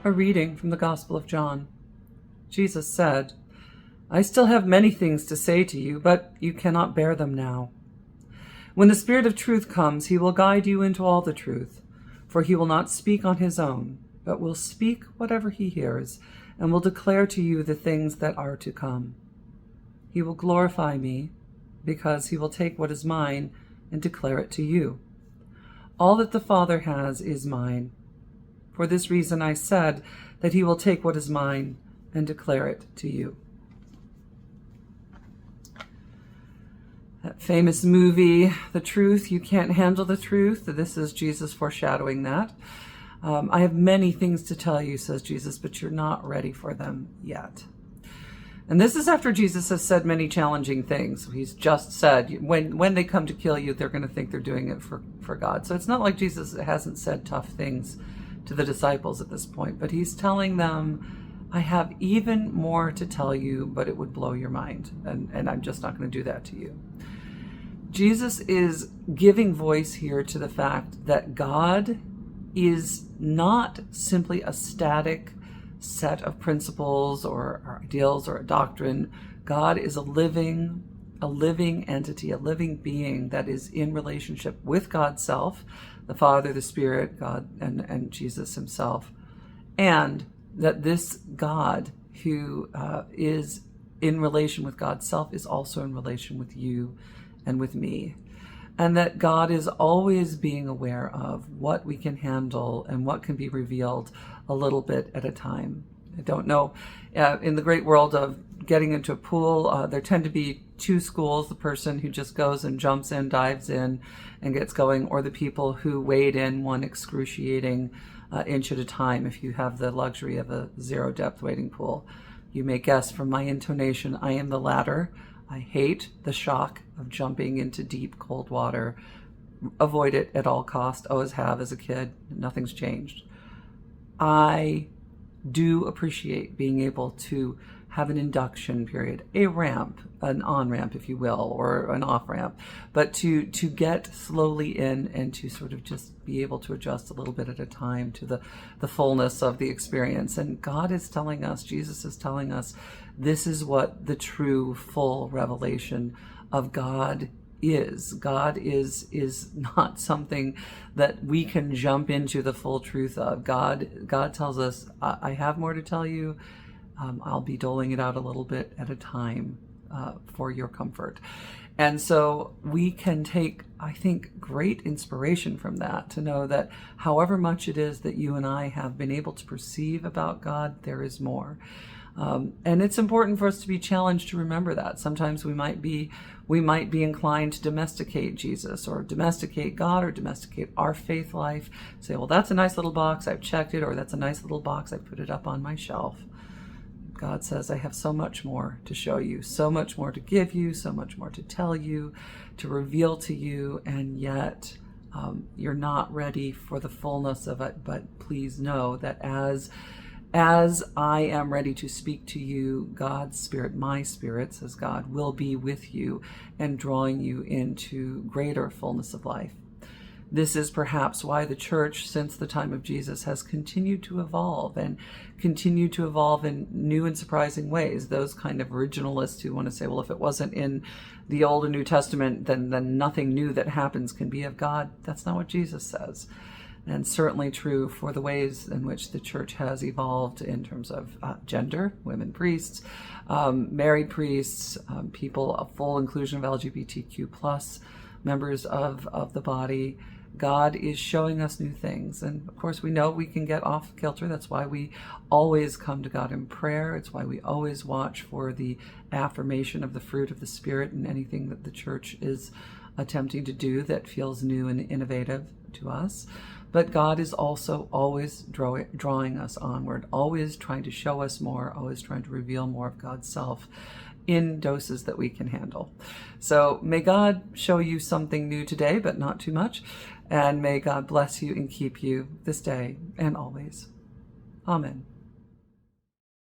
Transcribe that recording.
A reading from the Gospel of John. Jesus said, "I still have many things to say to you, but you cannot bear them now. When the Spirit of truth comes, he will guide you into all the truth, for he will not speak on his own, but will speak whatever he hears, and will declare to you the things that are to come. He will glorify me, because he will take what is mine and declare it to you. All that the Father has is mine. For this reason I said that he will take what is mine and declare it to you." That famous movie, The Truth, You Can't Handle the Truth. This is Jesus foreshadowing that. I have many things to tell you, says Jesus, but you're not ready for them yet. And this is after Jesus has said many challenging things. He's just said, when they come to kill you, they're going to think they're doing it for God. So it's not like Jesus hasn't said tough things to the disciples at this point, but he's telling them, I have even more to tell you, but it would blow your mind, and I'm just not going to do that to you. Jesus is giving voice here to the fact that God is not simply a static set of principles or ideals or a doctrine. God is a living entity, a living being that is in relationship with God's self, the Father, the Spirit, God, and Jesus himself. And that this God who is in relation with God's self is also in relation with you and with me. And that God is always being aware of what we can handle and what can be revealed a little bit at a time. I don't know, in the great world of getting into a pool, there tend to be two schools: the person who just goes and jumps in, dives in, and gets going, or the people who wade in one excruciating inch at a time if you have the luxury of a zero-depth wading pool. You may guess from my intonation, I am the latter. I hate the shock of jumping into deep, cold water. Avoid it at all costs. Always have as a kid. Nothing's changed. I do appreciate being able to have an induction period, a ramp, an on-ramp, if you will, or an off-ramp, but to get slowly in and to sort of just be able to adjust a little bit at a time to the fullness of the experience. And God is telling us, Jesus is telling us, this is what the true, full revelation of God is. God is not something that we can jump into the full truth of. God tells us, I have more to tell you. I'll be doling it out a little bit at a time for your comfort. And so we can take, I think, great inspiration from that, to know that however much it is that you and I have been able to perceive about God, there is more. And it's important for us to be challenged to remember that. Sometimes we might be inclined to domesticate Jesus, or domesticate God, or domesticate our faith life. Say, well, that's a nice little box, I've checked it, or that's a nice little box, I put it up on my shelf. God says, I have so much more to show you, so much more to give you, so much more to tell you, to reveal to you, and yet you're not ready for the fullness of it. But please know that as I am ready to speak to you, God's Spirit, my Spirit, says God, will be with you and drawing you into greater fullness of life. This is perhaps why the church, since the time of Jesus, has continued to evolve, and continue to evolve in new and surprising ways. Those kind of originalists who want to say, well, if it wasn't in the Old and New Testament, then nothing new that happens can be of God. That's not what Jesus says. And certainly true for the ways in which the church has evolved in terms of gender, women priests, married priests, people, a full inclusion of LGBTQ+ members of the body. God is showing us new things. And of course, we know we can get off kilter. That's why we always come to God in prayer. It's why we always watch for the affirmation of the fruit of the Spirit in anything that the church is attempting to do that feels new and innovative to us. But God is also always drawing us onward, always trying to show us more, always trying to reveal more of God's self in doses that we can handle. So may God show you something new today, but not too much. And may God bless you and keep you this day and always. Amen.